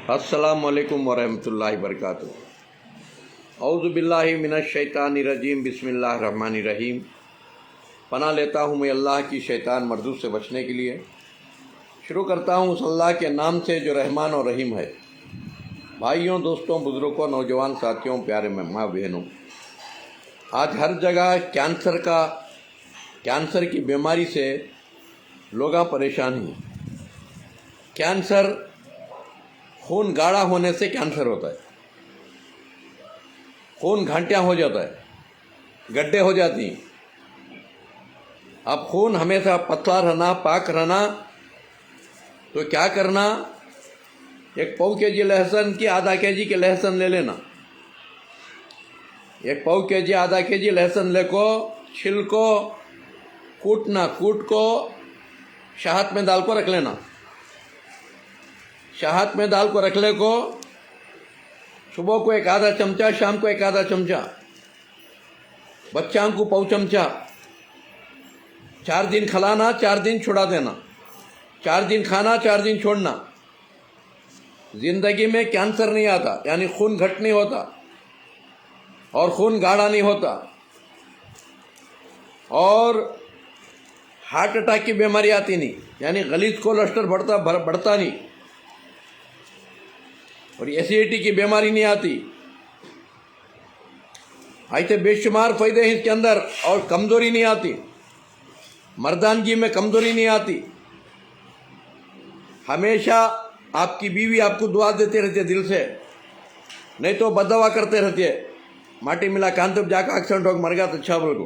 अस्सलामुअलैकुम वरहमतुल्लाहि वबरकातुहू। औज़ु बिल्लाहि मिनश शैतानिर रजीम, बिस्मिल्लाहिर रहमानिर रहीम। पनाह लेता हूँ मैं अल्लाह की शैतान मरदूद से बचने के लिए। शुरू करता हूँ उस अल्लाह के नाम से जो रहमान और रहीम है। भाइयों, दोस्तों, बुज़ुर्गों, नौजवान साथियों, प्यारे माँ बहनों, आज हर जगह कैंसर की बीमारी से लोग परेशान हैं। कैंसर खून गाढ़ा होने से कैंसर होता है। खून घंटियाँ हो जाता है, गड्ढे हो जाती हैं। अब खून हमेशा पतला रहना, पाक रहना, तो क्या करना, एक पाव केजी लहसुन की आधा केजी के लहसुन ले लेना। एक पाव केजी आधा केजी लहसुन लेको छिलको कूट को शहद में डाल को रख लेना। शहद में डाल को रख ले को सुबह को एक आधा चमचा, शाम को एक आधा चमचा, बच्चा को पाव चमचा। 4 दिन खिलाना, 4 दिन छुड़ा देना। 4 दिन खाना, 4 दिन छोड़ना। जिंदगी में कैंसर नहीं आता, यानी खून घट नहीं होता और खून गाढ़ा नहीं होता और हार्ट अटैक की बीमारी आती नहीं, यानी गलीज कोलेस्ट्रॉल बढ़ता नहीं और एसिडिटी की बीमारी नहीं आती। ऐसे बेशुमार फायदे हैं इसके अंदर और कमजोरी नहीं आती, मर्दानगी में कमजोरी नहीं आती। हमेशा आपकी बीवी आपको दुआ देते रहती है दिल से, नहीं तो बददुआ करते रहती है। माटी मिला कान तब जाकर एक्सीडेंट होकर मर गया तो अच्छा बोल को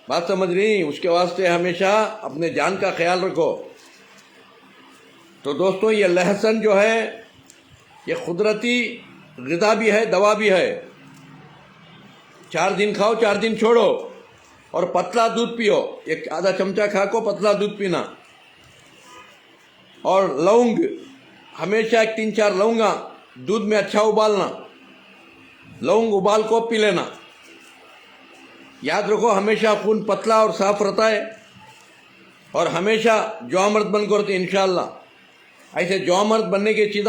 बात समझ रही। उसके वास्ते हमेशा अपने जान का ख्याल रखो। तो दोस्तों, ये लहसुन जो है ये कुदरती ग़िज़ा भी है, दवा भी है। 4 दिन खाओ, 4 दिन छोड़ो और पतला दूध पियो। एक आधा चमचा खा को पतला दूध पीना। और लौंग, हमेशा 3-4 लौंगा दूध में अच्छा उबालना। लौंग उबाल को पी लेना। याद रखो, हमेशा खून पतला और साफ रहता है और हमेशा जवामर्द बनकर इंशाअल्लाह। ऐसे जवामर्द बनने की चीज़